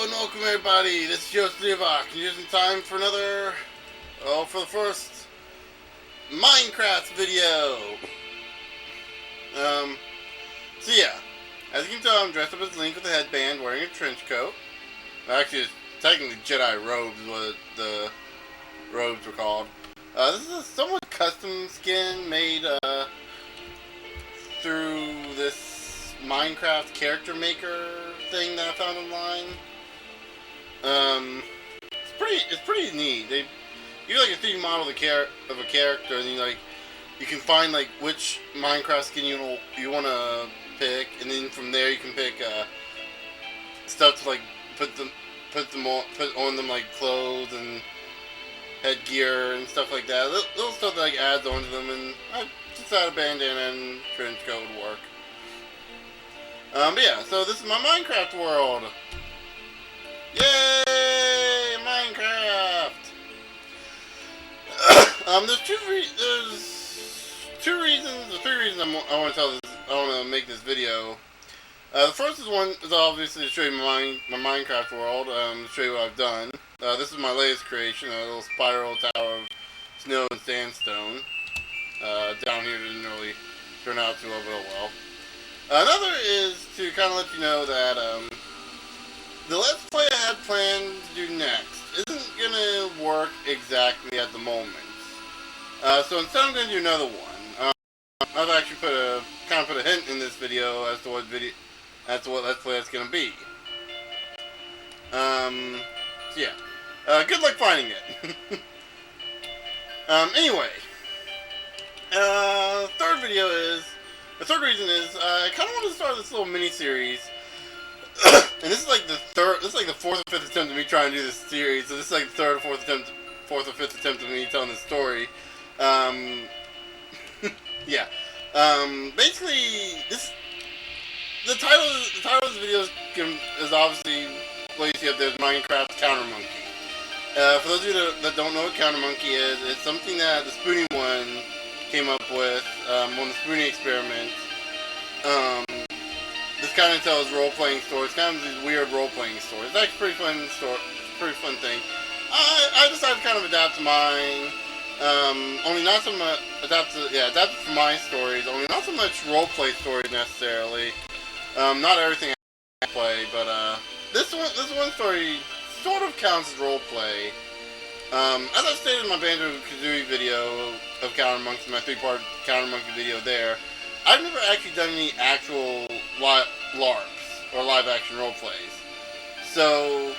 and welcome everybody. This is Joe Sleevok, and here's in time for another, for the first Minecraft video. So yeah, as you can tell, I'm dressed up as Link with a headband, wearing a trench coat. Actually, it's technically Jedi robes is what the robes were called. This is a somewhat custom skin made, through this Minecraft character maker thing that I found online. It's pretty neat. They give like a 3D model of a character, and you can find like which Minecraft skin you want to pick, and then from there you can pick stuff to like put on them, like clothes and headgear and stuff like that. Little stuff that like adds onto them, and I decided a bandana and trench coat would work. But yeah, so this is my Minecraft world. Yay, Minecraft! There's three reasons I want to make this video. The first is obviously to show you my Minecraft world, to show you what I've done. This is my latest creation, a little spiral tower of snow and sandstone. Down here didn't really turn out too well. Another is to kind of let you know that the Let's Play I had planned to do next isn't going to work exactly at the moment. So instead I'm going to do another one. I've actually put a hint in this video as to what Let's Play it's going to be. So yeah. Good luck finding it. Anyway. The third reason is I kind of want to start this little mini-series. And this is like the fourth or fifth attempt of me trying to do this series. So this is like the fourth or fifth attempt of me telling this story. Yeah. Basically, the title of this video is obviously what you see up there is Minecraft Counter Monkey. For those of you that don't know what Counter Monkey is, it's something that the Spoony one came up with, on the Spoony experiment. This kind of tells role-playing stories, kind of these weird role-playing stories. It's actually pretty fun thing. I decided to kind of adapt to mine, only not so much, adapted from my stories, only not so much role-play stories necessarily. Not everything I play, but, this one story sort of counts as role-play. As I've stated in my Banjo-Kazooie video of Counter Monkey, my 3-part Counter Monkey video there, I've never actually done any actual LARPs, or live-action role-plays. So,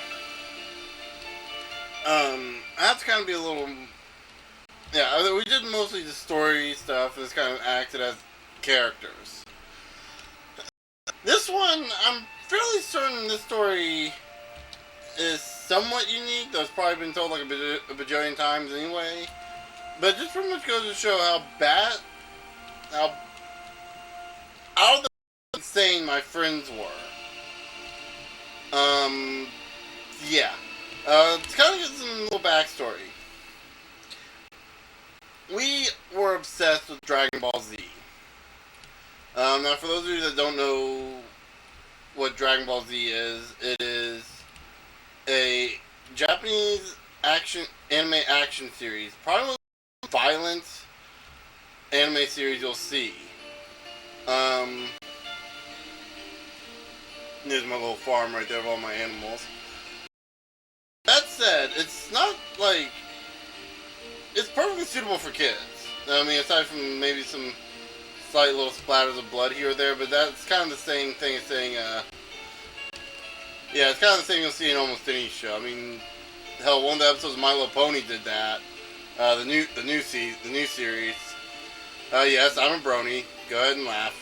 I have to kind of be a little... Yeah, we did mostly the story stuff, and it's kind of acted as characters. This one, I'm fairly certain this story is somewhat unique, though it's probably been told like a bajillion times anyway. But it just pretty much goes to show how out of the insane my friends were. Yeah. To kind of give some little backstory. We were obsessed with Dragon Ball Z. Now for those of you that don't know what Dragon Ball Z is, it is a Japanese anime action series. Probably the most violent anime series you'll see. There's my little farm right there of all my animals. That said, it's not like... It's perfectly suitable for kids. I mean, aside from maybe some slight little splatters of blood here or there, but that's kind of the same thing as saying, yeah, it's kind of the same you'll see in almost any show. I mean, hell, one of the episodes of My Little Pony did that. The new series. Yes, I'm a brony. Go ahead and laugh.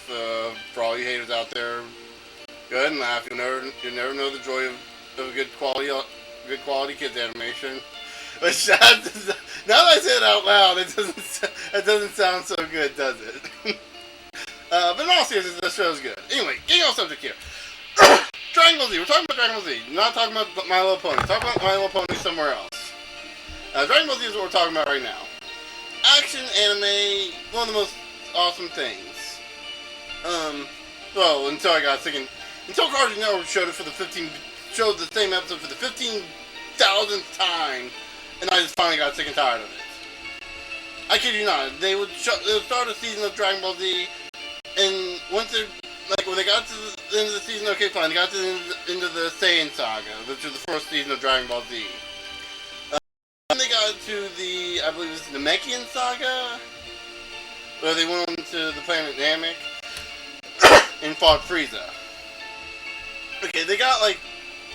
For all you haters out there, go ahead and laugh. You'll never know the joy of a good quality kids animation. Which now that I say it out loud, it doesn't sound so good, does it? But in all seriousness, this show's good. Anyway, getting off subject here. Dragon Ball Z. We're talking about Dragon Ball Z. We're not talking about My Little Pony. We're talking about My Little Pony somewhere else. Dragon Ball Z is what we're talking about right now. Action, anime, one of the most awesome things. Well, until I got sick and... Until Cartoon Network showed it for the showed the same episode for the 15,000th time, and I just finally got sick and tired of it. I kid you not. They would start a season of Dragon Ball Z, and once they when they got to the end of the season, okay, fine. They got to the end of the Saiyan Saga, which was the first season of Dragon Ball Z. Then they got to the, I believe it was the Namekian Saga, where they went on to the planet Namek and fought Frieza. Okay, they got like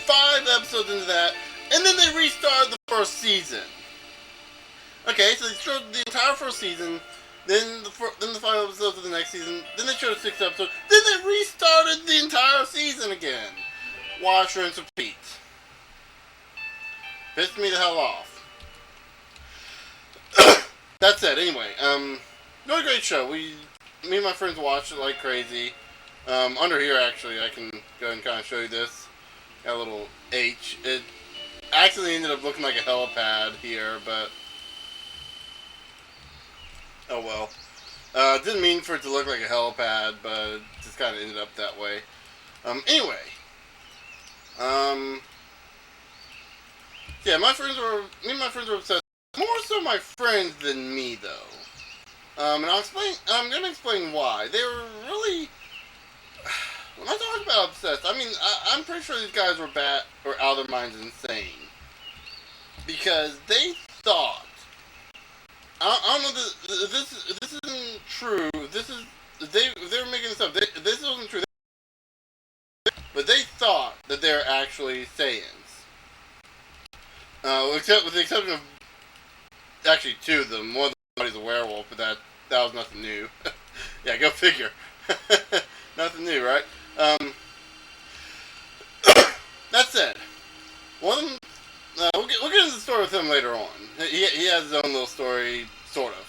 5 episodes into that, and then they restarted the first season. Okay, so they showed the entire first season, then the 5 episodes of the next season, then they showed 6 episodes, then they restarted the entire season again. Wash, rinse, repeat. Pissed me the hell off. That said, anyway, really great show. Me and my friends watched it like crazy. Under here, actually, I can go ahead and kind of show you this. Got a little H. It actually ended up looking like a helipad here, but oh well. Didn't mean for it to look like a helipad, but it just kind of ended up that way. Anyway. Yeah, me and my friends were obsessed. More so my friends than me, though. And I'm gonna explain why. They were really, when I talk about obsessed, I mean, I'm pretty sure these guys were out of their minds insane. Because they thought, I don't know, this isn't true, they were making this up, this wasn't true, but they thought that they were actually Saiyans. With the exception of, actually 2 of them. One of them is a werewolf, but that was nothing new. Yeah, go figure. Nothing new, right? That said, one of them, we'll get into the story with him later on. He has his own little story, sort of.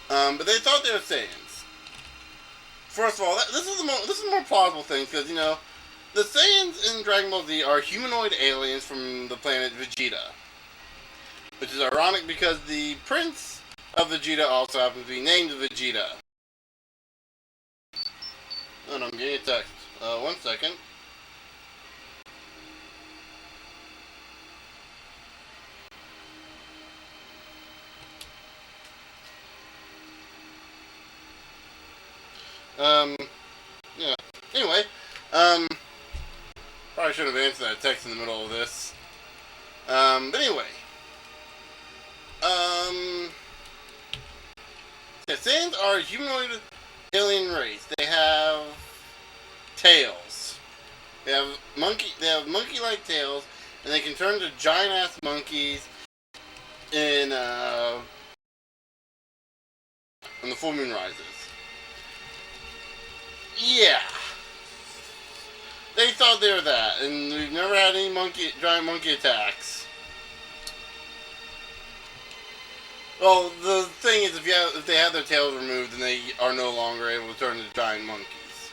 But they thought they were Saiyans. First of all, this is a more plausible thing, because, you know, the Saiyans in Dragon Ball Z are humanoid aliens from the planet Vegeta. Which is ironic because the prince of Vegeta also happens to be named Vegeta. Oh no, I'm getting a text. 1 second. Yeah. Anyway, probably should have answered that text in the middle of this. But anyway. Yeah, Saiyans are a humanoid alien race. They have tails. They have monkey-like tails, and they can turn into giant-ass monkeys when the full moon rises. Yeah. They thought they were that, and we've never had any giant monkey attacks. Well, the thing is, if they have their tails removed, then they are no longer able to turn into giant monkeys.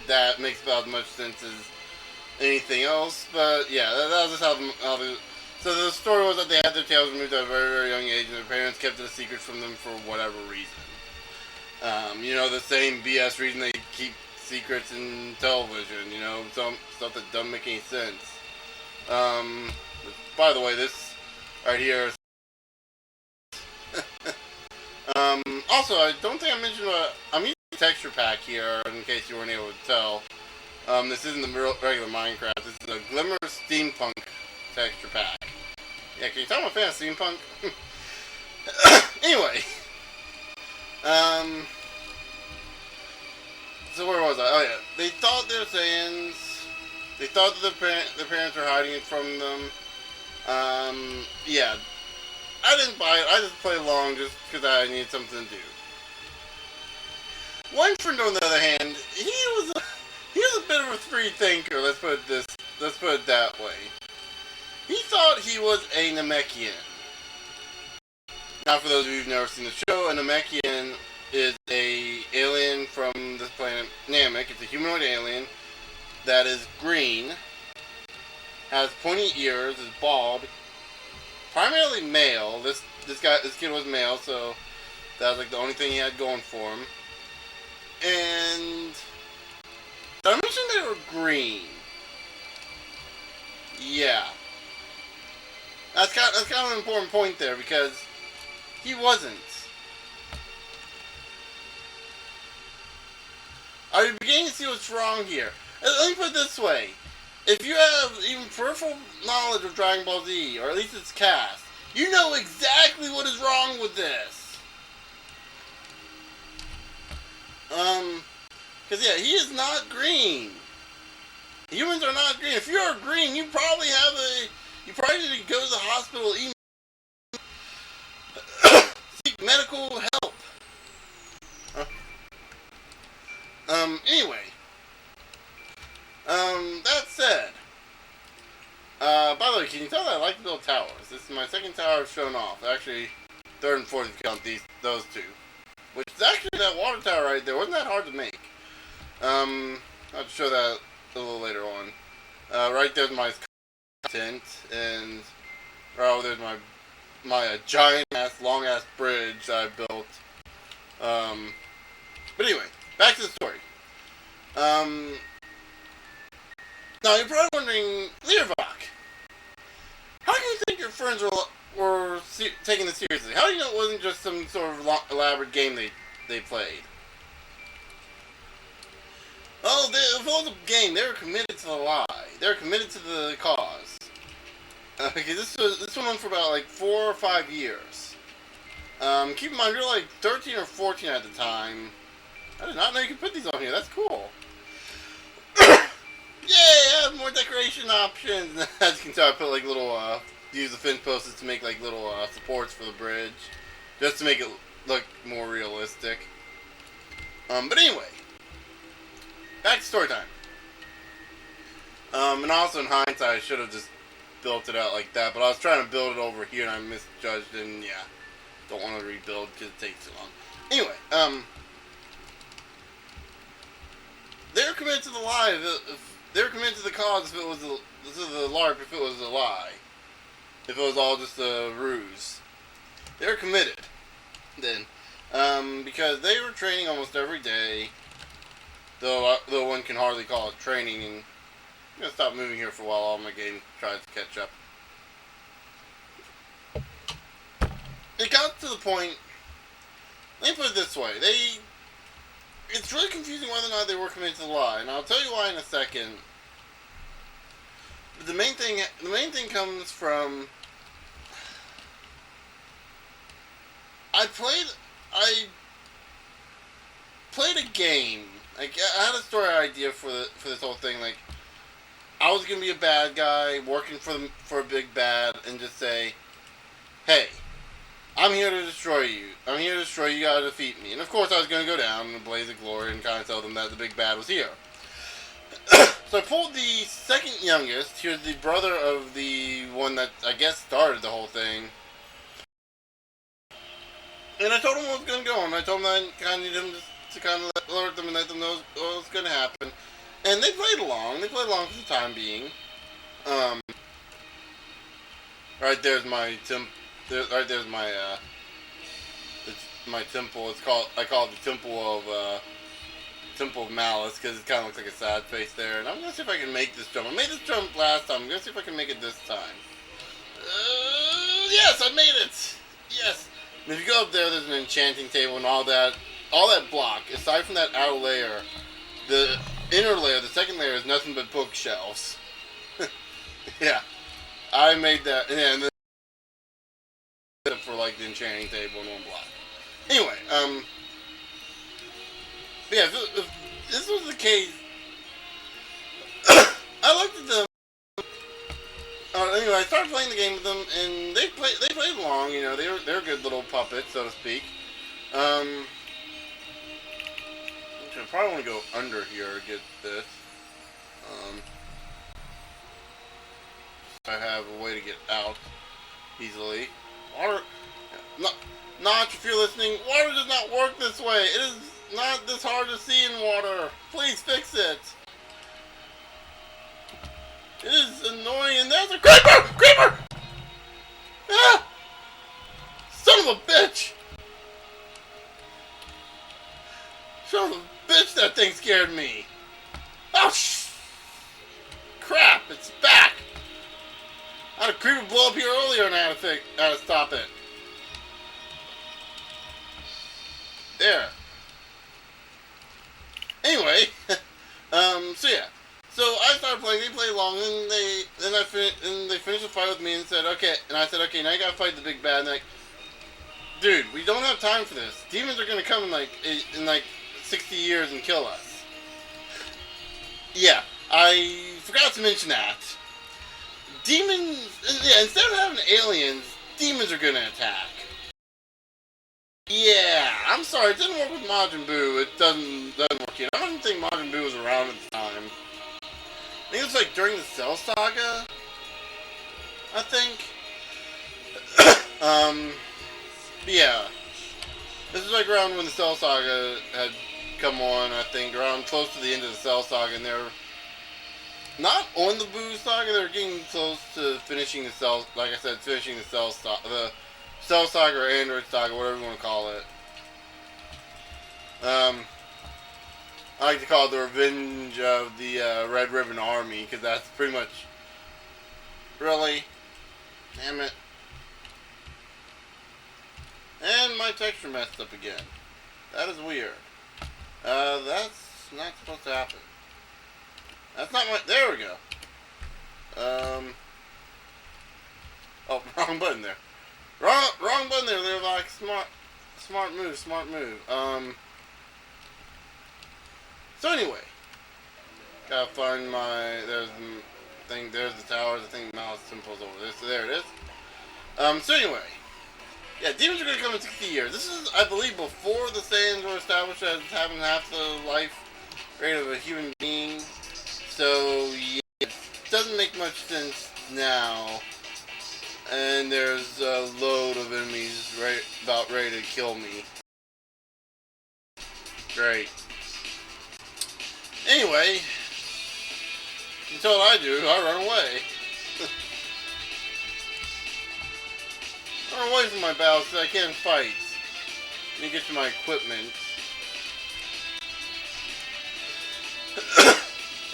That makes about as much sense as anything else, but yeah, that was just how the... So the story was that they had their tails removed at a very, very young age, and their parents kept it a secret from them for whatever reason. You know, the same BS reason they keep secrets in television, you know, some stuff that doesn't make any sense. By the way, this right here is also, I don't think I mentioned I'm using a texture pack here, in case you weren't able to tell. This isn't the regular Minecraft. This is a Glimmer Steampunk texture pack. Yeah, can you tell I'm a fan of steampunk? Anyway. So where was I? Oh yeah. They thought they were Saiyans. They thought that their parents were hiding it from them. Yeah. I didn't buy it. I just played along just because I needed something to do. One friend, on the other hand, he was a bit of a free thinker. Let's put it that way. He thought he was a Namekian. Now, for those of you who've never seen the show, a Namekian is a alien from this planet Namek. It's a humanoid alien that is green, has pointy ears, is bald. Primarily male. This kid was male, so that was like the only thing he had going for him. And did I mention they were green? Yeah. That's kind of an important point there, because he wasn't. Are you beginning to see what's wrong here? Let me put it this way. If you have even peripheral knowledge of Dragon Ball Z, or at least its cast, you know exactly what is wrong with this. Because yeah, he is not green. Humans are not green. If you're green, you probably need to go to the hospital, even seek medical help. Anyway. That said, by the way, can you tell that I like to build towers? This is my second tower I've shown off. Actually, third and fourth if you count those two. Which is actually that water tower right there. Wasn't that hard to make? I'll have to show that a little later on. Right there's my tent, and there's my giant-ass, long-ass bridge that I built. But anyway, back to the story. Now you're probably wondering, Learvok, how do you think your friends were taking this seriously? How do you know it wasn't just some sort of elaborate game they played? Oh, if it was a game, they were committed to the lie. They were committed to the cause. Okay, this went on for about like 4 or 5 years. Keep in mind, you're like 13 or 14 at the time. I did not know you could put these on here. That's cool. Yay! I have more decoration options. As you can tell, I put like little, use the fence posts to make like little supports for the bridge, just to make it look more realistic. But anyway, back to story time. And also in hindsight, I should have just built it out like that, but I was trying to build it over here and I misjudged it, and yeah, don't want to rebuild because it takes too long. Anyway, they're committed to the lie. They're committed to the cause if it was to the LARP if it was a lie. If it was all just a ruse. They're committed. Then. Because they were training almost every day. Though one can hardly call it training. And I'm going to stop moving here for a while while my game tries to catch up. It got to the point. Let me put it this way. It's really confusing whether or not they were committed to the lie, and I'll tell you why in a second. But the main thing comes from I played a game. Like, I had a story idea for this whole thing. Like, I was gonna be a bad guy working for a big bad, and just say, "Hey, I'm here to destroy you. I'm here to destroy you. You gotta defeat me." And of course, I was gonna go down in a blaze of glory and kind of tell them that the big bad was here. So I pulled the second youngest. He was the brother of the one that I guess started the whole thing. And I told him what was gonna go on. I told him that I kind of needed him to kind of alert them and let them know what was gonna happen. And they played along. They played along for the time being. Right there's my Right there's my my temple. I call it the Temple of Malice, because it kind of looks like a sad face there. And I'm gonna see if I can make this jump. I made this jump last time. I'm gonna see if I can make it this time. Yes, I made it. Yes. And if you go up there, there's an enchanting table and all that block. Aside from that outer layer, the inner layer, the second layer, is nothing but bookshelves. Yeah, I made that. And then for like the enchanting table in one block. Anyway, yeah, if this was the case, I looked at them. Anyway, I started playing the game with them, and they played along. You know, they're good little puppets, so to speak. I probably want to go under here to get this. I have a way to get out easily. Water, Notch, if you're listening, water does not work this way. It is not this hard to see in water. Please fix it. It is annoying, and there's a creeper! Creeper! Ah! Son of a bitch! Son of a bitch, that thing scared me. Oh, crap, it's back. I had a creeper blow up here earlier and I had to stop it. There. Anyway, so yeah. So I started playing, they played along, and they finished the fight with me and said, okay, and I said, okay, now you gotta fight the big bad, and like, dude, we don't have time for this. Demons are gonna come in like 60 years and kill us. Yeah, I forgot to mention that. Demons, yeah, instead of having aliens, demons are gonna attack. Yeah, I'm sorry, it didn't work with Majin Buu. It doesn't work here. I don't think Majin Buu was around at the time. I think it was like during the Cell Saga. I think. Yeah. This is like around when the Cell Saga had come on, I think, around close to the end of the Cell Saga, and they're not on the Buu Saga, they're getting close to finishing the Cell, like I said, finishing the Cell Saga or Android Saga, whatever you want to call it. I like to call it the Revenge of the Red Ribbon Army, because that's pretty much... Really? Damn it. And my texture messed up again. That is weird. That's not supposed to happen. That's not my... There we go. Oh, wrong button there. Wrong button there. They're like, smart move. So anyway. Gotta find my... There's the towers. I think Mouse Simple's over there. So there it is. So anyway. Yeah, demons are going to come in 60 years. This is, I believe, before the Saiyans were established as having half the life rate of a human being. So, yeah, it doesn't make much sense now. And there's a load of enemies about ready to kill me. Great. Anyway, you know what I do, I run away. I run away from my battles because I can't fight. Let me get to my equipment.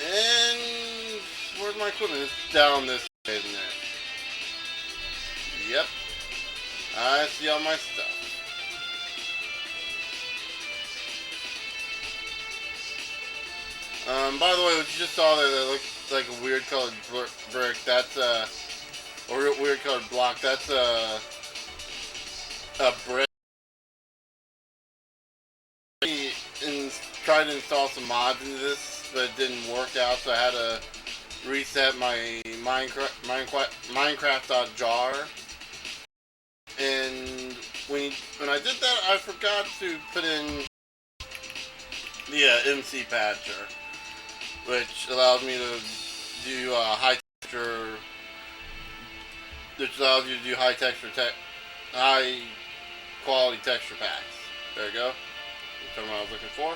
And where's my equipment? It's down this way, isn't it? Yep. I see all my stuff. By the way, what you just saw there that looks like a weird colored brick, that's or weird colored block, that's a brick. And tried to install some mods into this, but it didn't work out, so I had to reset my Minecraft.jar. And when I did that, I forgot to put in the MC patcher, which allows me to do high texture, which allows you to do high quality texture packs. There you go. That's what I was looking for.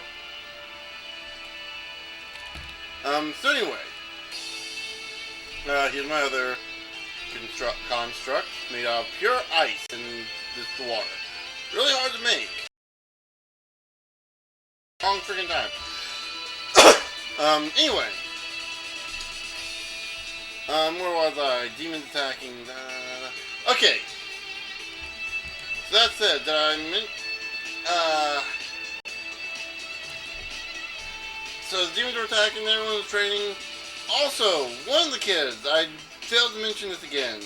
So anyway, here's my other construct made out of pure ice and just water. Really hard to make. Long freaking time. Anyway. Where was I? Demons attacking. Okay. So that said, so the demons were attacking, everyone was training. Also, one of the kids, I failed to mention this again.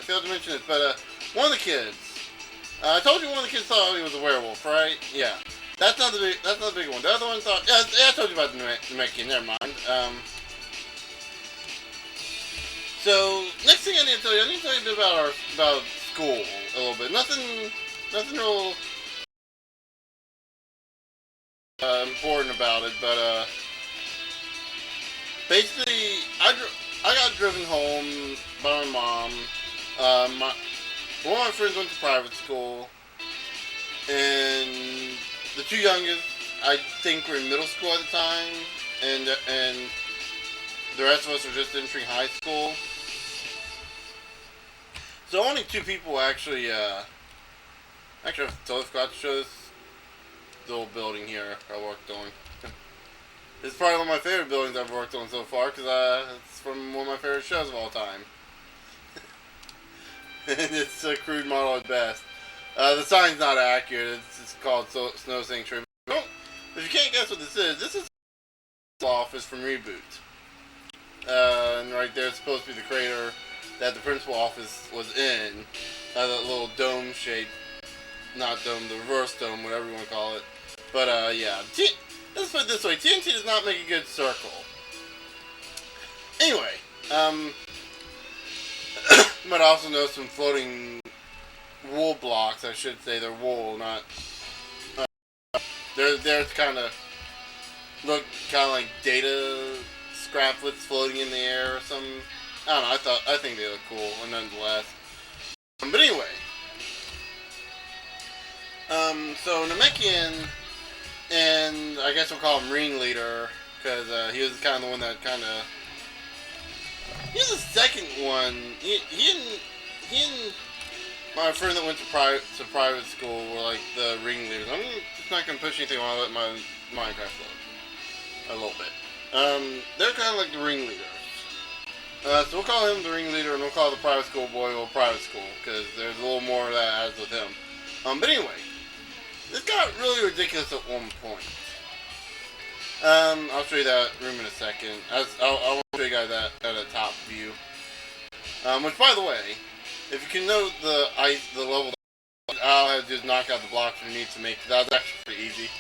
But one of the kids, I told you one of the kids thought he was a werewolf, right? Yeah. That's not the big one. The other one thought, yeah, I told you about the Namekian, never mind. So, next thing I need to tell you a bit about school, a little bit. Nothing real important about it, but basically, I got driven home by my mom. One of my friends went to private school, and the two youngest, I think, were in middle school at the time, and the rest of us were just entering high school. So only two people actually I totally forgot to show this little building here I worked on. It's probably one of my favorite buildings I've worked on so far, because it's from one of my favorite shows of all time. It's a crude model at best. The sign's not accurate. It's called Snow Sanctuary. If you can't guess what this is the office from Reboot. And right there, it's supposed to be the crater that the principal office was in. That little dome shape. Not dome, the reverse dome, whatever you want to call it. But, yeah. Let's put it this way. TNT does not make a good circle. Anyway, you might also notice some floating wool blocks. I should say they're wool, not... they're to kind of look kind of like data scraplets floating in the air or something. I don't know, I think they look cool, nonetheless. But anyway. So Namekian, and I guess we'll call him Ringleader, because he was kind of the one that kind of... He was the second one. He and my friend that went to private school were like the ringleaders. I'm just not going to push anything while I let my Minecraft load. A little bit. They're kind of like the ringleaders. So we'll call him the ringleader, and we'll call the private school boy private school, because there's a little more of that as with him. But anyway, this got really ridiculous at one point. I'll show you that room in a second. I want to show you guys that at a top view. Which, by the way, if you can note the level, all I had to do is knock out the blocks we need to make. That was actually pretty easy.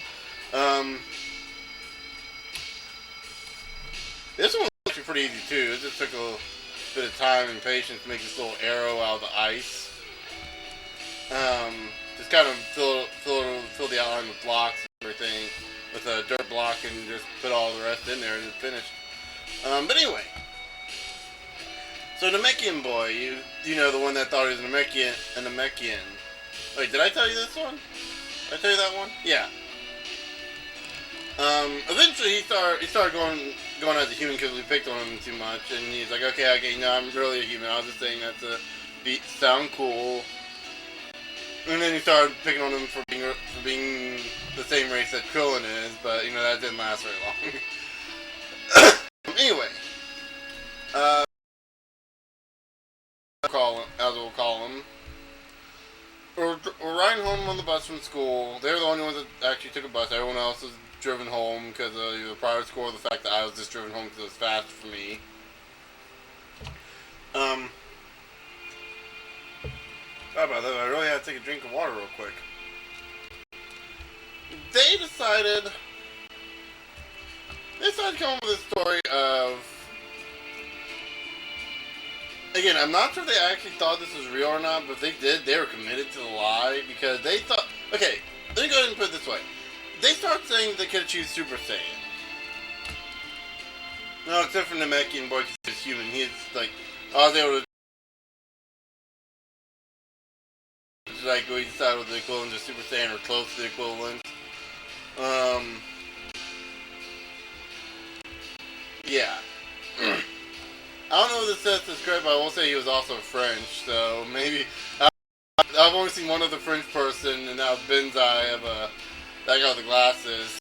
This one was actually pretty easy too. It just took a bit of time and patience to make this little arrow out of the ice. Just kind of fill the outline with blocks and everything with a dirt block, and just put all the rest in there and it's finished. But anyway, so Namekian boy, you know, the one that thought he was a Namekian. Wait, did I tell you this one? Did I tell you that one? Yeah. Eventually he started going as a human because we picked on him too much, and he's like, okay, you know, I'm really a human. I was just saying that to sound cool. And then he started picking on him for being the same race that Krillin is, but you know that didn't last very long. Anyway, as we'll call him, we're riding home on the bus from school. They're the only ones that actually took a bus. Everyone else was driven home because of either the private school or the fact that I was just driven home because it was faster for me. Sorry about that, I really had to take a drink of water real quick. They decided to come up with a story of... Again, I'm not sure if they actually thought this was real or not, but if they did, they were committed to the lie, because they thought... Okay, let me go ahead and put it this way. They started saying they could choose Super Saiyan. No, except for Namekian boy, because he's human. He's like... I was able to... Like, we decided what the equivalent of Super Saiyan or close to the equivalent. Yeah. I don't know what this says to script, but I will say he was also French, so maybe... I've only seen one other French person, and that was Benzai, that guy with the glasses.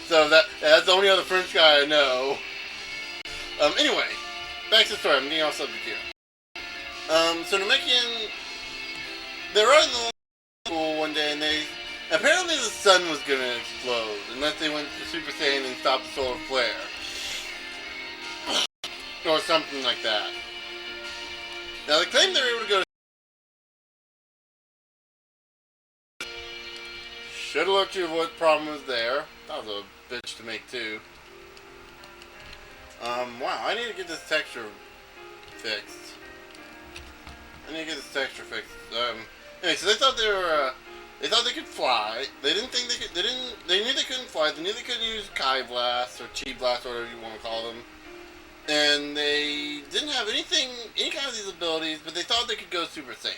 So that's the only other French guy I know. Anyway, back to the story, I'm getting off subject here. So Namekian... They were in the school one day, and apparently the sun was gonna explode unless they went to Super Saiyan and stopped the solar flare, or something like that. Now they claimed they were able to go to... Should've looked at what problem was there. That was a bitch to make too. Wow, I need to get this texture fixed. Anyway, so they thought they thought they could fly. They didn't think they could. They knew they couldn't fly. They knew they couldn't use Kai Blast or Chi Blast, or whatever you want to call them. And they didn't have any kind of these abilities, but they thought they could go Super Saiyan.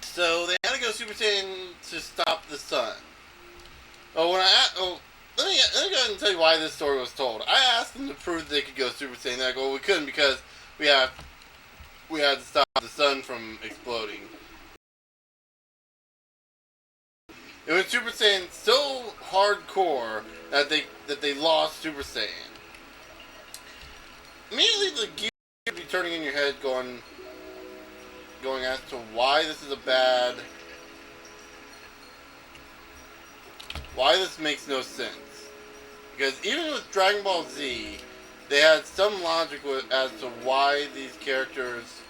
So they had to go Super Saiyan to stop the sun. Let me go ahead and tell you why this story was told. I asked them to prove they could go Super Saiyan. They're like, well, we couldn't because we had to stop the sun from exploding. It was Super Saiyan so hardcore that they lost Super Saiyan. immediately the gears would be turning in your head, going as to why this is a bad, why this makes no sense. Because even with Dragon Ball Z, they had some logic as to why these characters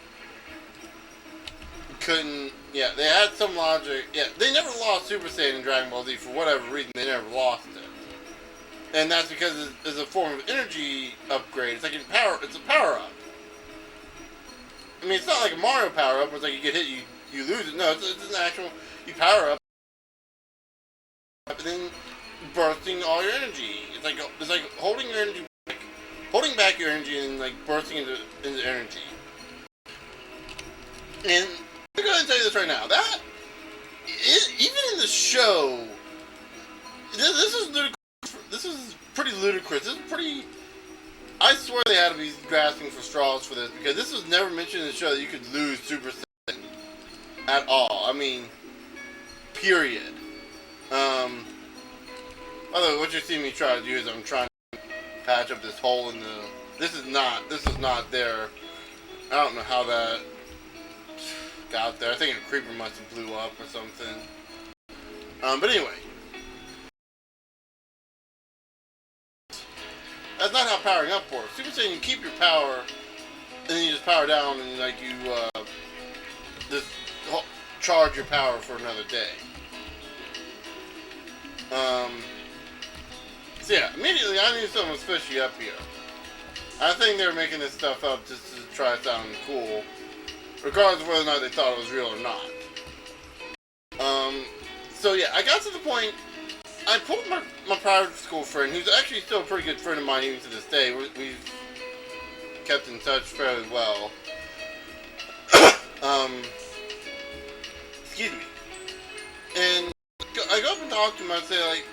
couldn't. Yeah, they had some logic. Yeah, they never lost Super Saiyan in Dragon Ball Z for whatever reason. They never lost it, and that's because it's a form of energy upgrade. It's like It's a power up. I mean, it's not like a Mario power up where it's like you get hit, you lose it. No, it's an actual. You power up, and then bursting all your energy. It's like holding your energy back, holding back your energy, and like bursting into energy. And I'm going to tell you this right now. That even in the show, this is ludicrous. This is pretty ludicrous. This is pretty. I swear they had to be grasping for straws for this, because this was never mentioned in the show that you could lose Super Saiyan at all. I mean, period. Although what you're seeing me try to do is I'm trying to patch up this hole in the. This is not there. I don't know how that got there. I think a creeper must have blew up or something. But anyway. That's not how powering up works. Super Saiyan, you keep your power, and then you just power down, and like you just charge your power for another day. So yeah, immediately I knew something was fishy up here. I think they were making this stuff up just to try to sound cool, regardless of whether or not they thought it was real or not. So yeah, I got to the point. I pulled my private school friend, who's actually still a pretty good friend of mine even to this day. We've kept in touch fairly well. Excuse me. And I go up and talk to him. I say, like,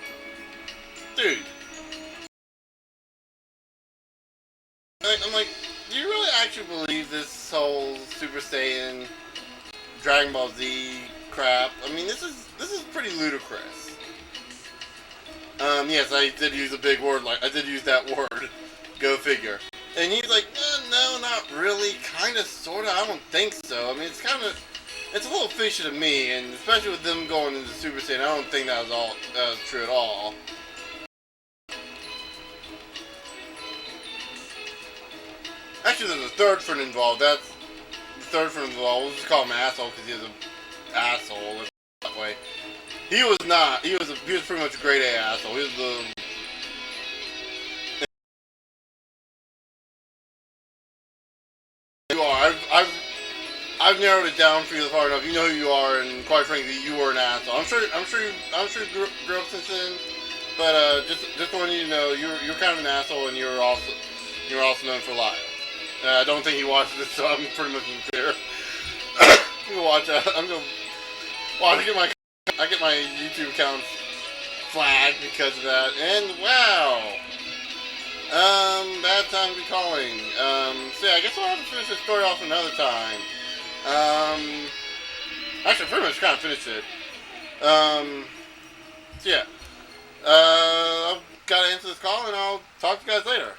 dude. I'm like, do you really actually believe this whole Super Saiyan, Dragon Ball Z crap? I mean, this is pretty ludicrous. Yes, I did use a big word. Like I did use that word. Go figure. And he's like, no, not really. Kind of, sort of. I don't think so. I mean, it's a little fishy to me, and especially with them going into Super Saiyan, I don't think that was true at all. Actually, there's a third friend involved. The third friend involved. We'll just call him asshole because he was an asshole. Let's put it that way. He was not. He was pretty much a grade A asshole. He was the. You are. I've narrowed it down for you far enough. You know who you are, and quite frankly, you were an asshole. I'm sure you grew up since then. But just wanting you to know, you're kind of an asshole, and you're also known for lying. I don't think he watched this, so I'm pretty much clear. I'm gonna watch. I get my YouTube account flagged because of that, and wow, bad time to be calling. So yeah, I guess I'll have to finish this story off another time. Actually, I pretty much kind of finished it. So yeah, I've got to answer this call, and I'll talk to you guys later.